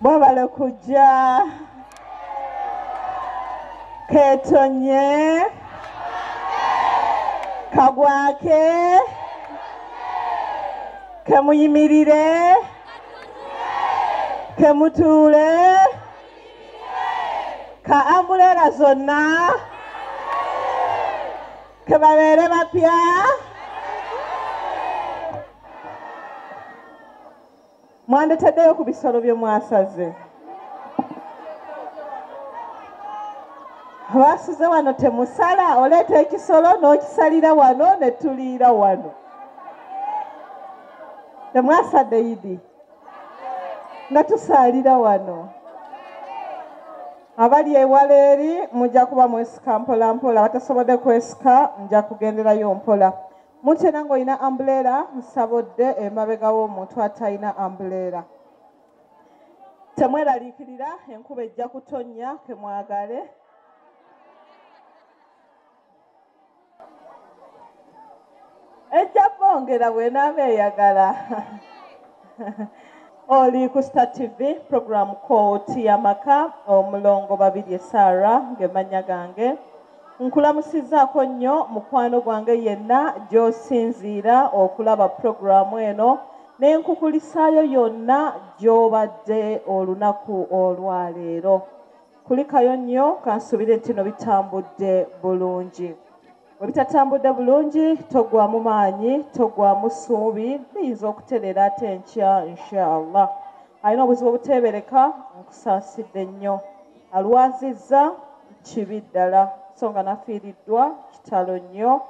Bwabale kujja ketonye kagwake kemuyimirire kemutuule ka ambulera zonna kebabeere bapya mwandeteddeyo ku bisolo bye mwasaze abasize wano temusala oleeta ekisolo n'okisalira wano ne tuliira wano temwasadde idi nga tusaalira wano abali ewala eri mujja kuba mwesika mpola mpola batasobodde kwesika nja kugenderayo mpola mutena ng'olina ambulera nsabodde emabega w'omuntu atalina ambulera temweraliikirira enkuba ejja kutonnya kemwagale ejja bongera bwenaaba eyagala oli ku Star TV program kooti y'amaka omulongo babiri esaara ng'emanya gange nkulamusizaako nnyo mukwano gwange yenna gy'osinziira okulaba programu eno n'enkukulisaayo yonna gy'obadde olunaku olwaleero kulikayo nnyo kansubire nti no bitambudde bulungi bwe bitatambudde bulungi togwamu maanyi togwamu ssuubi biyinza okutereera ate enkya inshaallah alina obuzibu obuteebereka nkusaasidde nnyo alwazizza kibi ddala so nga nafiiriddwa kitalo nnyo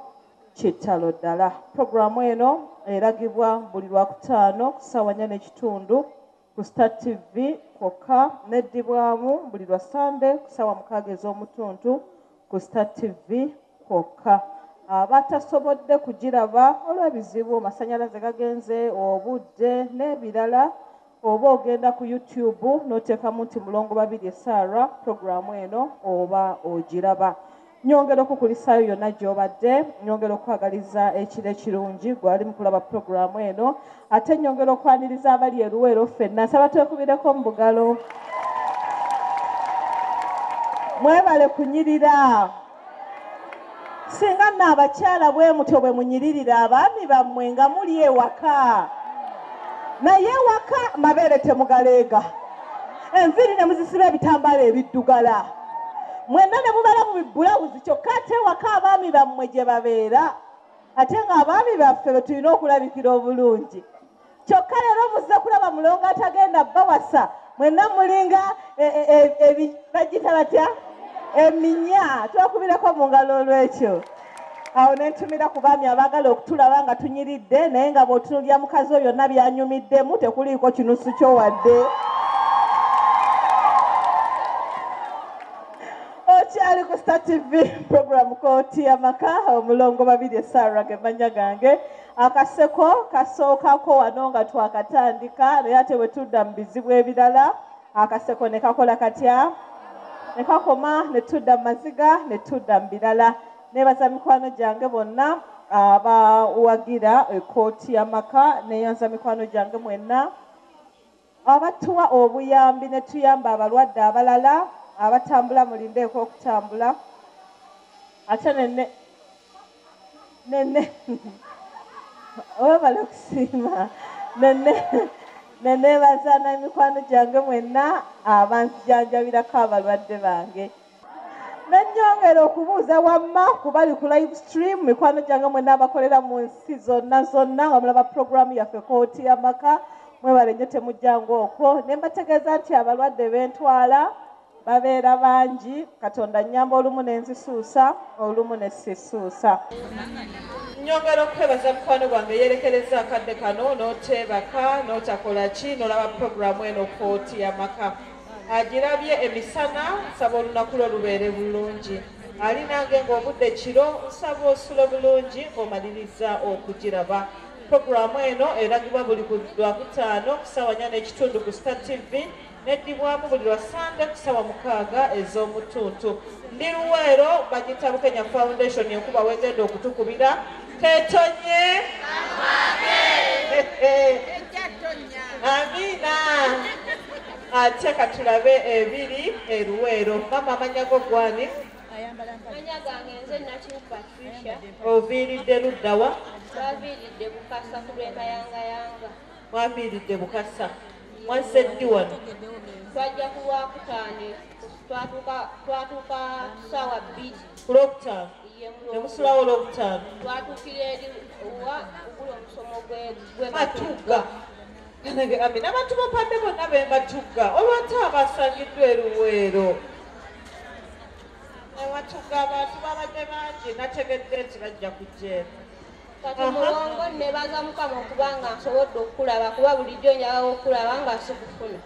kitalo ddala programu eno eragibwa buli lwakutaano ku ssaawa 4:30 ku Star TV kwokka neddibwamu buli lwa Sande ku ssaawa 6 ez'omutuntu ku Star TV kwokka abatasobodde kugiraba olw'ebizibu amasannyalaze gagenze obudde n'ebirala oba ogenda ku YouTube n'oteekamu nti mulongo babiri esaara programu eno oba ogiraba nyongera okukulisayo yonna gy'obadde, nyongera okwagaliza ekiro ekirungi gwali mu kulaba puroguramu eno, ate nyongera okwaniriza abali eruweero ffenna nsaba twekubireko mu bugalo. Mwebale kunyirira. Singa nno abakyala bwe mutyo bwe munyiririra abaami bammwe nga muli ewaka, naye ewaka mabeere temugaleega, enviiri ne muzisiba ebitambaala ebiddugala, mwenna ne mubala mu bulawuzi, kyokka ate ewaka abaami bammwe gye babeera, ate ng'abaami baffe be tulina okulabikira obulungi. Kyokka leero muzze kulaba mulongo atagenda bawasa, mwenna mulinga bagita batya eminya. Twakubireko mu ngalo olw'ekyo. Awo ne ntumira ku baami abaagala okutulaba nga tunyiridde, naye nga bw'otunuulira mukazi oyo yonna byanyumiddemu, tekuliiko kinusu kyo wadde. Okyali ku Star TV program Kooti y'Amaka, omulongo babiri Sarah gemanya gange. Akaseko kasookako wano nga twakatandika, naye ate bwe tudda mu bizibu ebirala akaseko ne kakola katya, ne kakoma, ne tudda mu maziga, ne tudda mu birala. Neebaza mikwano gyange bonna abawagira Kooti y'Amaka, neeyanza mikwano gyange mwenna abatuwa obuyambi ne tuyamba abalwadde abalala abatambula mulindeeko okutambula. Ate nenne webale okusiima neneebaza n'emikwano gyange mwenna abanzijanjabirako abalwadde bange. Nennyongera okubuuza wamma ku bali ku live stream, mikwano gyange mwenna abakolera mu nsi zonna nga mulaba puroguramu yaffe Kooti y'Amaka, mwebale nnyo temujjanga okwo. Ne mbategeeza nti abalwadde bentwala babeera bangi, Katonda nnyamba olumu nenzisuusa, olumu ne sisuusa. Nyongera okwebaza mukwano gwange yerekereza akadde kano n'oteebaka n'otakola ki n'olaba puroguramu eno Kooti y'Amaka. Agirabye emisana, nsaba olunaku lwo lubeere bulungi. Ali nange ng'obudde kiro, nsaba osule bulungi ng'omaliriza okugiraba. Puroguramu eno eragibwa buli ku Lwakutaano ku ssaawa 4:30 ku Star TV, neddibwamu buli lwa Sande ku ssaawa 6 ez'omutuntu. Ndi Luweero, bagiyita Bukenya Foundation enkuba wegenda okutukubira. Tetonye Amina. Ate katulabe ebiri eruweero. Mama amanya go gwani? Amanya gange nze Nakimu Patricia. Oviiridde ludda wa? Twaviiridde Bukasa ku lw'Emayangayanga. Mwaviiridde Bukasa. Mwasse ddi wano? Twajja ku Lwakutaano, twatuuka ssaawa 2. Ku Lwokutaano? Ne musulawo Lwokutaano? Twatuukira eri ogula omusomo Matugga. Amina abantu bapadde bonna be Matugga. Olwate abasangiddwa eruweero. Matugga abantu babadde bangi, nategedde nti bajja kujja eno. Kati mulongo nebaza Mukama okubanga nsobodde okulaba, kuba bulijjo njagala okulaba nga sikufuna.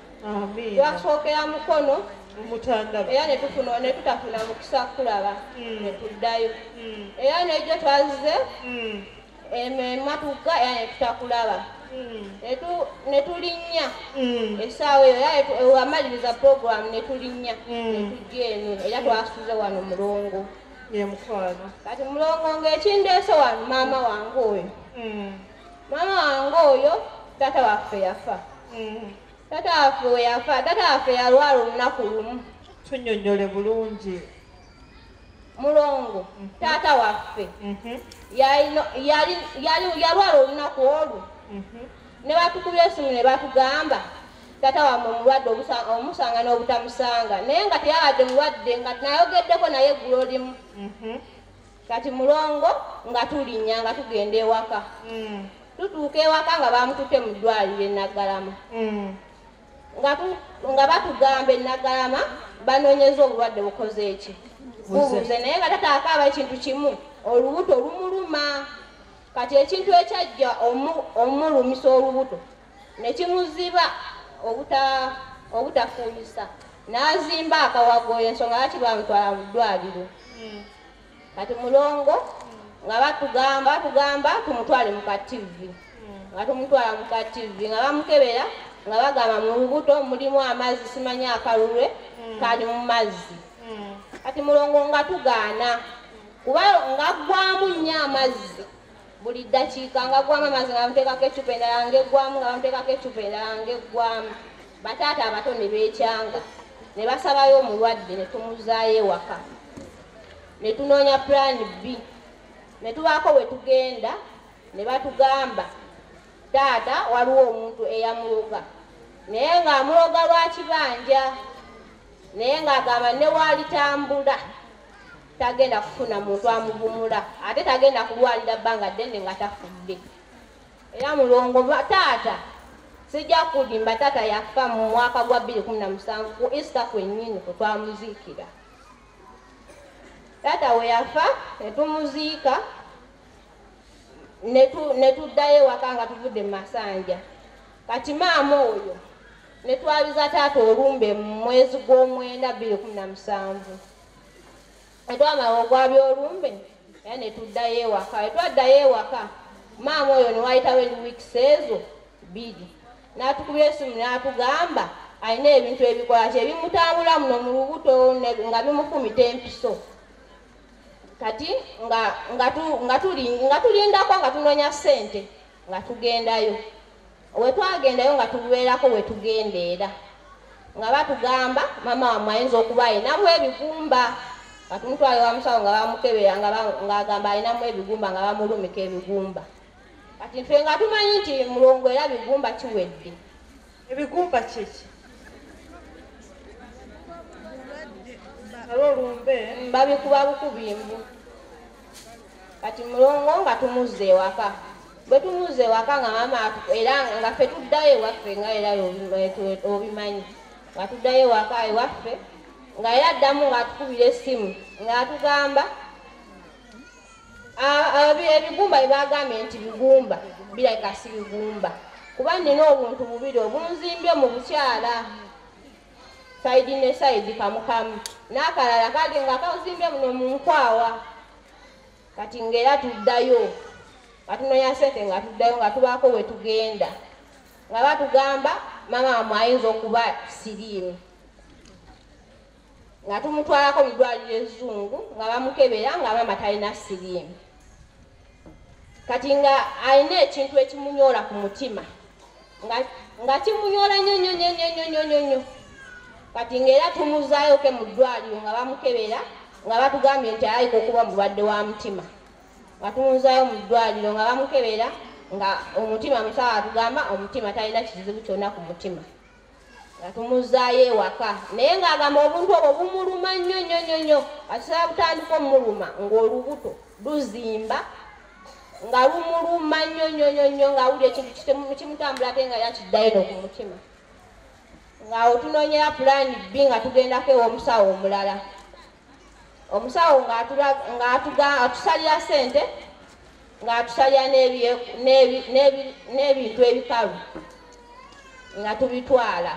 Twasookera mukono Mutandaba era ne tutafuna mukisa kulaba ne tuddayo. Era n'ejjo twazze Matugga era ne tutakulaba. Ne tulinnya essaawa eyo amaliriza puroguramu ne tulinnya ne tujja eno era twasuze wano mulongo. Kati mulongo ng'ekindeese wano maama wange oyo. Maama wange oyo taata waffe yafa. Taata waffe we yafa, taata waffe yalwala olunaku lumu. Tunnyonnyole bulungi. Mulongo taata waffe yalwala olunaku olwo. Ne batukubya essimu ne batugamba taata wamwe omulwadde omusanga n'obutamusanga, naye nga teyabadde mulwadde, nga nayogeddeko naye eggulo limu. Kati mulongo nga tulinnya nga tugenda ewaka. Tutuuka ewaka nga bamututte mu ddwaliro e Naggalama. Nga batugamba e Naggalama banoonyeza obulwadde bukoze eki bubuze, naye nga taata akaaba ekintu kimu, olubuto lumuluma. Kati ekintu ekyajja omulumisa olubuto ne kimuziba obutafuuyisa, n'azimba akawagoyo, ensonga lwaki bamutwala mu ddwaliro. Kati mulongo nga batugamba tumutwale mu kativi, nga tumutwala mu kativi nga bamukebera nga bagamba mu lubuto mulimu amazzi, simanyi akalulwe kali mu mazzi. kati mulongo nga tugaana kuba nga ggwamu nnyo amazzi buli ddakiika nga ggwamu amazzi nga bamuteekako eccupa endala ng'eggwamu nga bamuteekako eccupa endala ng'eggwamu bataata abato ne beekyanga ne basabayo omulwadde ne tumuzaayo ewaka ne tunoonya pulaani B ne tubaako we tugenda ne batugamba taata waliwo omuntu eyamuloga naye ng'amuloga lwa kibanja naye ng'agamba ne waalitambula tagenda kufuna muntu amuvumula ate tagenda kulwalira bbanga ddene nga tafudde era mulongo taata sijja kulimba taata yafa mu mwaka gwa 2017 ku Easter kwennyini kwe twamuziikira taata we yafa ne tumuziika ne tuddayo ewaka nga tuvudde mu Masanja kati maama oyo ne twabiza taata olumbe mu mwezi gw'omwenda 2017 etwamala ogwabya olumbe era ne tuddayo ewaka etwaddayo ewaka maama oyo ne wayitawo wiikisi ezo 2 n'atukubira essimu n'atugamba alina ebintu ebikola ki ebimutambula muno mu lubuto nga bimufumita empiso kati nga tulindako nga tunoonya ssente nga tugendayo wetwagendayo nga tubeerako wetugendeera nga batugamba maama wamwe ayinza okuba alinamu ebigumba nga tumutwale wa musawo nga bamukebera ng'agamba alinamu ebigumba nga bamulumika ebigumba kati ffe nga tumanyi nti mulongo era bigumba kiwedde ebigumba kiki olumbe babikuba bukubimbu kati mulongo nga tumuzza ewaka bwe tumuzza ewaka nga maama era nga ffe tuddayo ewaffe nga era obimanyi nga tuddayo ewaka ewaffe nga era addamu ng'atukubira essimu ng'atugamba ebigumba byebagambye nti bigumba birabika si bigumba kuba nina obuntu bubiri obunzimbye mu bukyala sayidi ne sayidi kamukamu n'akalala kali nga kazimbye muno mu nkwawa kati ng'era tuddayo nga tunoonya ssente nga tuddayo nga tubaako we tugenda nga batugamba maama wamwe ayinza okuba siriimu nga tumutwalako mu ddwaliro ezzungu nga bamukebera nga maama talina siriimu kati nga alina ekintu ekimunyoola ku mutima nga kimunyoola nnyo kati ng'era tumuzaayoke mu ddwaliro nga bamukebera nga batugambye nti alayika okuba mulwadde wa mutima nga tumuzaayo mu ddwaliro nga bamukebera nga omutima musawo atugamba omutima talina kizibu kyonna ku mutima nga tumuzaayo ewaka naye ng'agamba obuntu obwo bumuluma nnyo akisobola butandika omuluma ng'olubuto luzimba nga lumuluma nnyo ng'awulira ekintu kimutambula ate nga yakiddayo no ku mutima ng'awo tunoonyera pulaani B nga tugendako ew'omusawo omulala omusawo ng'atusalira ssente ng'atusalira n'ebintu ebikalu nga tubitwala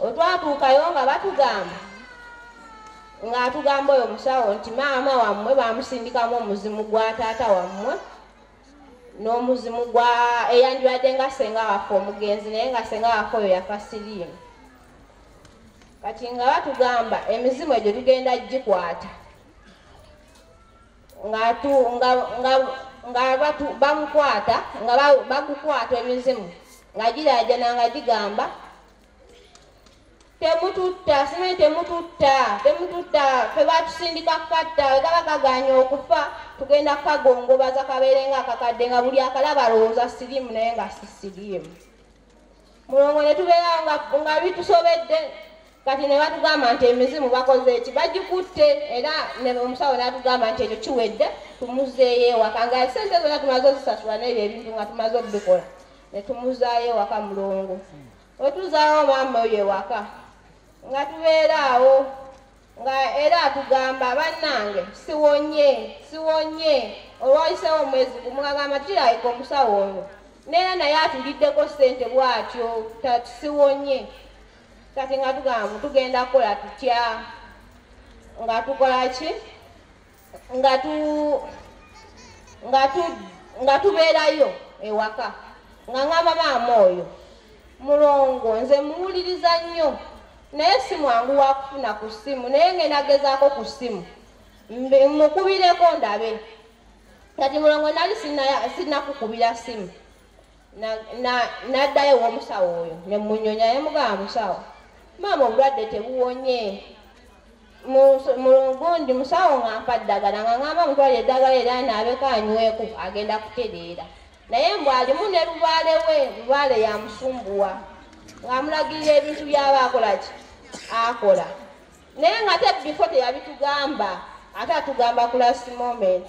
otwatuukayo nga batugamba ng'atugamba oyo omusawo nti maama wammwe bamusindikamu omuzimu gwa taata wammwe n'omuzimu gwa eyandibadde nga senga waffe omugenzi naye nga senga waffe oyo yafa siriimu kati nga batugamba emizimu egyo tugenda gikwata nga bamukwata nga bagukwata emizimu nga girajana nga gigamba temututta simanyi temututta fe batusindika kukatta wegaba kaganya okufa tugenda kukagongobaza kabeere nga akakadde nga buli akalaba alowooza siriimu naye nga si siriimu mulongo ne tubeerawo nga bitusobedde kati ne batugamba nti emizimu bakoze eki bagikutte era omusawo n'atugamba nti ekyo kiwedde tumuzeeyo ewaka nga sente zonna tumaze ozisasula n'ebyo ebintu nga tumaze obikola ne tumuzaayo ewaka mulongo wetuzaawo maama oyo ewaka nga tubeera awo nga era atugamba bannange siwonye olwayisewo omwezi gumugamba kirabika omusawo ono neera naye atuliddeko ssente bw'atyo siwonye kati nga tugamba tugenda kukola tutya nga tukola ki nga tubeerayo ewaka nga ngamba maama oyo mulongo nze muwuliriza nnyo naye si mwangu wa kufuna ku ssimu naye ngenda gezaako ku ssimu mukubireko ndabe kati mulongo nali sinnakukubira ssimu n'addayo w'omusawo oyo ne munyonya yamugamba musawo maama obulwadde tebuwonye gundi musawo ng'ampa ddagala nga ngamba mutwalire eddagala era anaabeko anyweku agenda kutereera naye mbw alimu ne lubaale yamusumbuwa ng'amulagirira ebintu byaba akolaki akola naye nga te bifo teyabitugamba ate atugamba ku last moment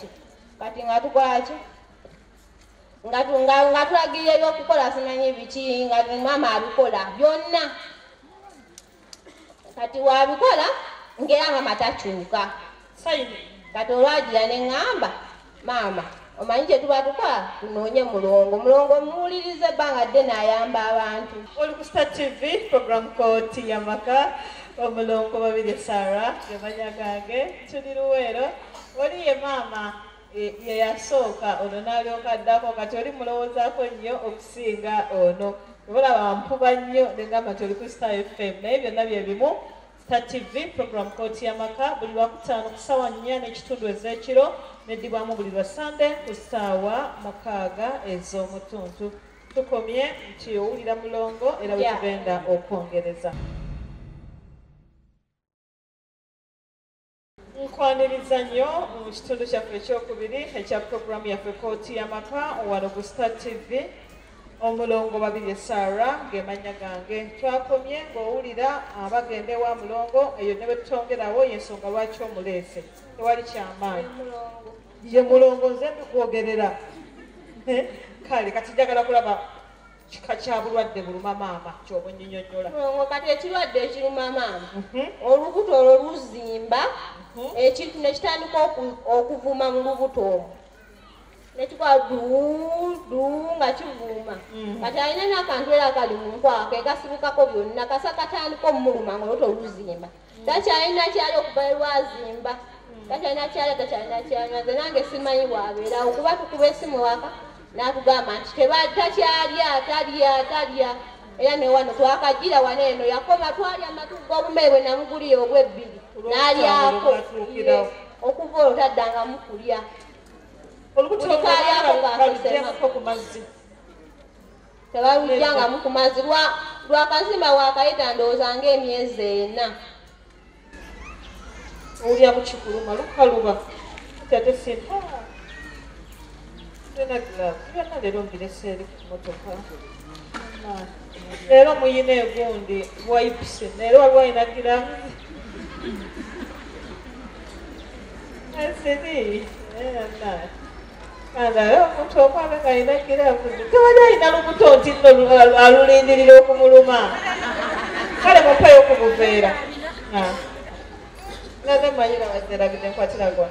kati nga tukolaki nga tulagirira ebyokukola simanyi biki nga maama abikola byonna kati wabikola ngera maama takyuka kati olwagira ne ŋŋamba maama omanyi kye tuba tukola tunoonye mulongo muwulirize ebbanga ddene ayamba abantu. Oli ku Star TV program kooti y'amaka omulongo babiri Sarah gemanya gange tuli Luweero oli ye maama ye yasooka ono n'alyoka addako kati oli mulowoozaako nnyo okusinga ono olaba mpuba nnyo nengamba nti oli ku Star FM naye byonna bye bimu. Star TV program kooti y'amaka buli lwakutaano ku ssaawa 4:30 ez'ekiro neddibwamu buli lwa Sunday ku ssaawa 6 ez'omutuntu. Tukomye nti owulira mulongo era bwe tugenda okwongereza. Nkwaniriza nnyo mu kitundu kyaffe ekyokubiri ekya puroguramu yaffe kooti y'amaka wano ku Star TV omulongo babiri Sarah gemanya gange. Twakomye ng'owulira abagende wa mulongo eyo ne bwe tutongerawo y'ensonga lwaki omuleese tewali kyamaanyi ye mulongo nze mbikwogerera kale kati njagala kulaba kika kya bulwadde buluma maama kyoba onnyinyonnyola. Mulongo kati ekirwadde ekiruma maama olubuto olwo luzimba ekintu ne kitandika okuvuma mu lubuto omwo nekikola duu nga kivuuma kati alina n'akantu era kali mu nkwako ekasibukako byonna kasa katandika omuluma nga olubuto luzimba takyalina kyali okuva lwazimba takyalina kyali takyalina kyanywa nze nange simanyi bwabeerawo kuba tukuba esimu waka n'atugamba nti talya era ne wano twakagira wano eno yakoma twalya amatu g'obumere bwe namugulira ogw'ebbiri n'alyako okuva olwo taddangamu kulya tebalujjangamu ku mazzi lwakazimba wakayita ndowooza ng'emyezi 4. Owulira mu kikuluma lukaluba ate sinta byonna leero mbirese eri ku motoka leero muyina egundi wipes leero waliwo ayina giravuzi asiri kandala omuntu okwaba nga alina giravuzi tewali alina lubuto nti nno alulindirira okumuluma kale mumpayo okumuveera naze manyira bazerabide nkwatira gwa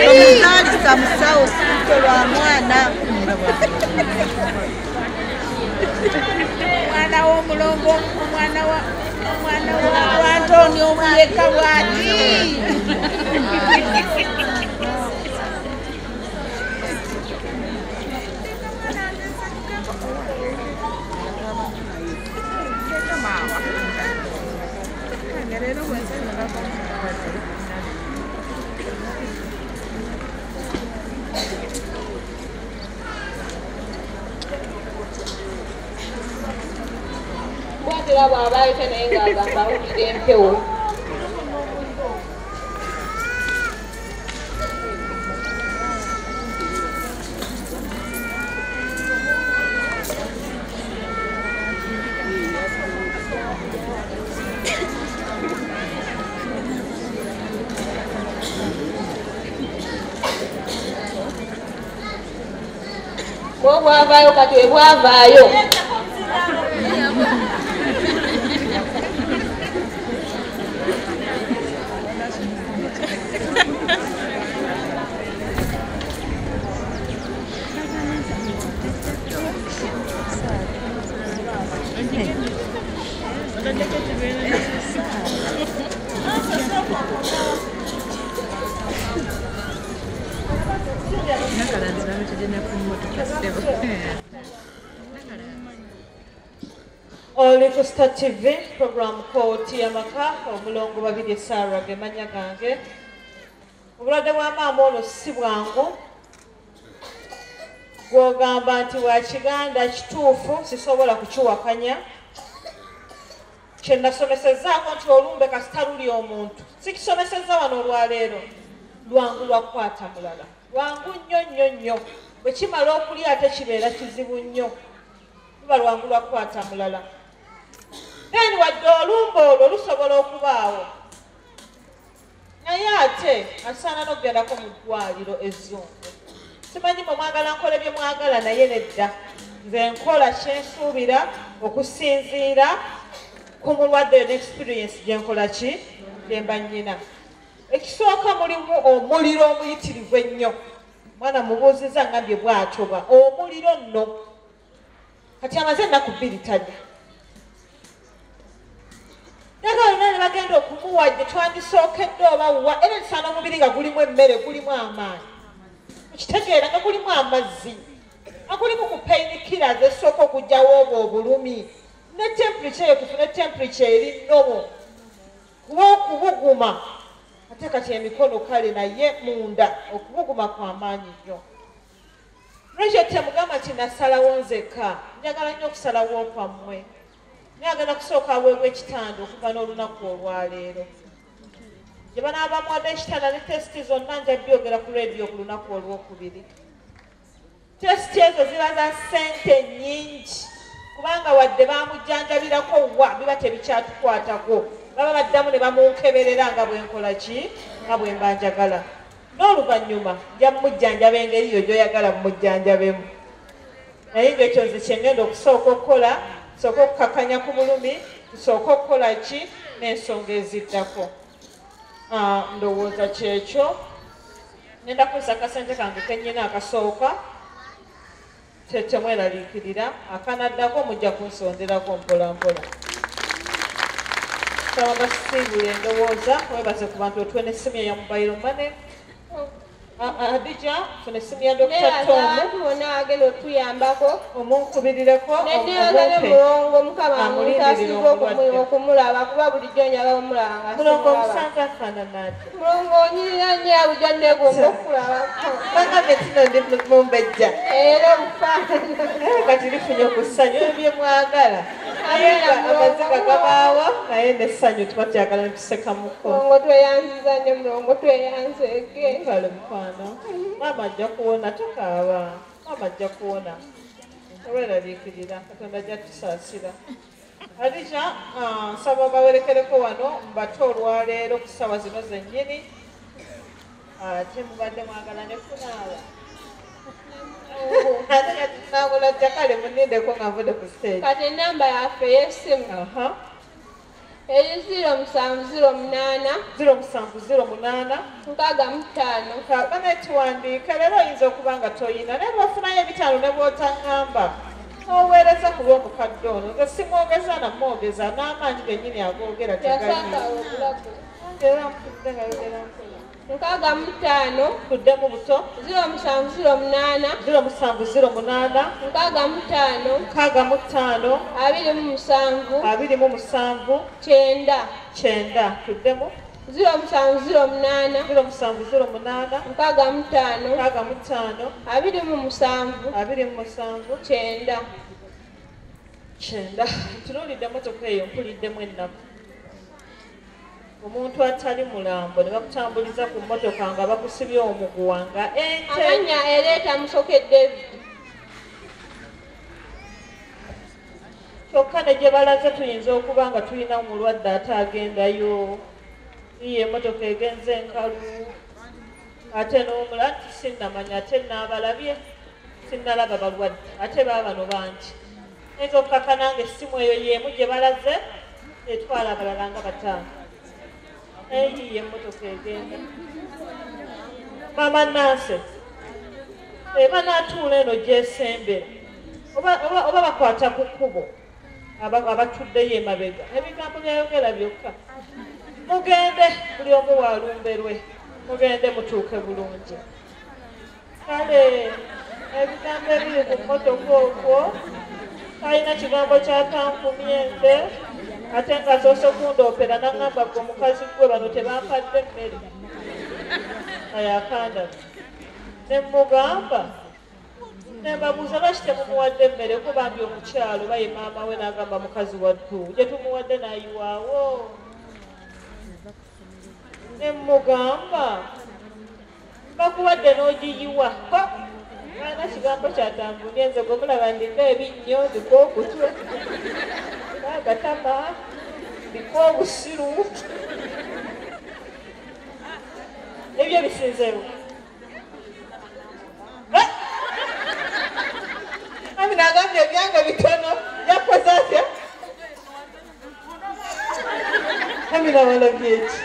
omuzaalisa musawo sito lwa mwana w'omulongo omwana wa Antonio omuyeka bwati bwatera bw'abaayita naye ng'agamba awulira empewo bw'obwavaayo kati we bwavaayo Oli ku Star TV program called Tiamaka omulongo babiri Sarah gemanya gange obulwadde bwa maama ono si bwangu gwogamba nti wa kiganda kituufu sisobola kukiwakanya kyenasomesezzaako nti olumbe kasita luli omuntu sikisomesezza wano olwaleero lwangu lwakukwata mulala lwangu nnyo bwe kimala okulya ate kibeera kizibu nnyo luba lwangu lwakukwata mulala then wadde olumbe olwo lusobola okubaawo naye ate asaana n'okugendako mu ddwaliro ezzungu simanyi mwe mwagala nkole bye mwagala naye nedda nze nkola kyensuubira okusinziira ku mulwadde n'experience gyenkola ki gyemba nnyina ekisooka mulimu omuliro omuyitirivu ennyo mwana mubuuziza ngambye bw'atyo omuliro nno kati amaze ennaku 2 talya naga olina ne bagenda okumuwa gye twandisookedde obawa era lisaana omubiri nga gulimu emmere gulimu amaanyi okitegeera nga gulimu amazzi nga gulimu ku painkillers ezisooka okugjawo obwo obulumi ne temperature eyo tufune temperature eri nnomo kuba okubuguma ate kati emikono kale naye munda okubuguma kw'amaanyi nnyo lwekyo temugamba nti nasalawo nzekka njagala nnyo okusalawo kwammwe naye agenda kusooka aweebwa ekitanda okuva n'olunaku olwaleero gye banaabamuwadde ekitanda ne tesiti zonna nja byogera ku rediyo ku lunaku olwokubiri tesiti ezo ziba za ssente nnyingi kubanga wadde bamujjanjabirako wa biba tebikyatukwatako baba baddamu ne bamunkeberera nga bwenkola ki nga bwe mba njagala n'oluvannyuma nja mujjanjaba engeri yo gy'oyagala mumujjanjabemu naye ng'ekyo nze kyengenda okusooka okukola tusooka okukakanya ku bulumi tusooka okukola ki n'ensonga eziddako ndowooza kyekyo ngenda kuza akasente kange kennyina akasooka temweraliikirira akanaddako mujja kunsonderako mpolampola saba basiibula endowooza webaze ku bantu otwe n'essimu eya mobile money Adija fune essimu ya Dr. Tomu bonna agenda otuyambako omunkubirireko neddiragale mulongo mukama mutasiza okumulaba kuba bulijjo njagala omulaba mulongo omusanza afaanana ati mulongo onyirira nnyo abujja negomba okulabako bagambe tino ndi mumbejja era omufaanana kati lifunye ku ssanyu ebye mwagala naye nga amaziga gabaawo naye n'essanyu tuba tyagala netusekamuko mulongo tweyanziza nnyo mulongo tweyanzeege kale mukwano maama ajja kuwona tokaaba maama ajja kuwona olweraliikirira katonda ajja tusaasira Adija nsaba bawerekereko wano mbate olwaleero ku ssaawa zino zennyini ate mubadde mwagala ne kunaaba ate kati tunaabula jja kale munindeko nga nvudde ku stage kati enamba yaffe ey'essimu eri 0708 0708 65 bane tuwandiika leero oyinza okuba nga toyina naye bwafunayo ebitaano ne bw'otaŋŋamba oweereza ku lw'omukadde ono nze simwogeza namwogeza n'amaanyi gennyini agoogera tegalinnkaaga tuddemu buto 0708 0708 65 27 9 tuddemu 0708 65 27 9 tunuulidde motoka eyo mpuliddemu ennaku omuntu atali mulambo ne bakutambuliza ku mmotoka nga bakusibye omuguwa nga ente amanya ereeta musoke David kyokka ne gye balaze tuyinza okuba nga tulina omulwadde ate agendayo iye emmotoka egenze enkalu ate n'omula nti sinnamanya ate naabalabye sinnalaba balwadde ate baabano bangi ayinza okukaka nange essimu eyo y'emu gye balaze etwala abalala nga 5 eyiye emmotoka egenda maama Nanse eba n'atuula eno gyesembera oba bakwata ku kkubo abatuddeyo emabega ebigambo byayogera byokka mugende buli omu walumberwe mugende mutuuke bulungi kale ebigambo ebiri ku mmotoka okwo talina kigambo kyatankumyende ate nga soose kundoopera naŋŋamba gwe omukazi gwe bano tebampadde emmere ayakanda ne mugamba nembabuuza lwaki temumuwadde emmere kuba ndi omukyalo baye maama we n'agamba mukazi waddu gye tumuwadde n'ayiwaawo ne mugamba bakuwadde n'ogiyiwa alina kigambo kyatangundi nze gwe mulaba ndika ebinnyo ndika okutwe agatama ndika obusiru ebyo bisinzeewo ami nagambye ebyange bitono yakoze atya ami nawalabye eki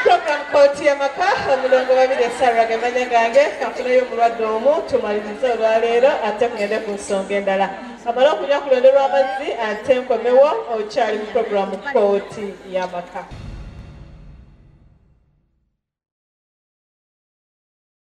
program kooti y'amaka omulongo babiri esarra gemanya gange kanfunayo omulwadde omu tumalirize olwaleero ate kugende ku nsonga endala amala okunywa ku lwendo lw'amazzi ate nkomewo okyali mu programu kooti y'amaka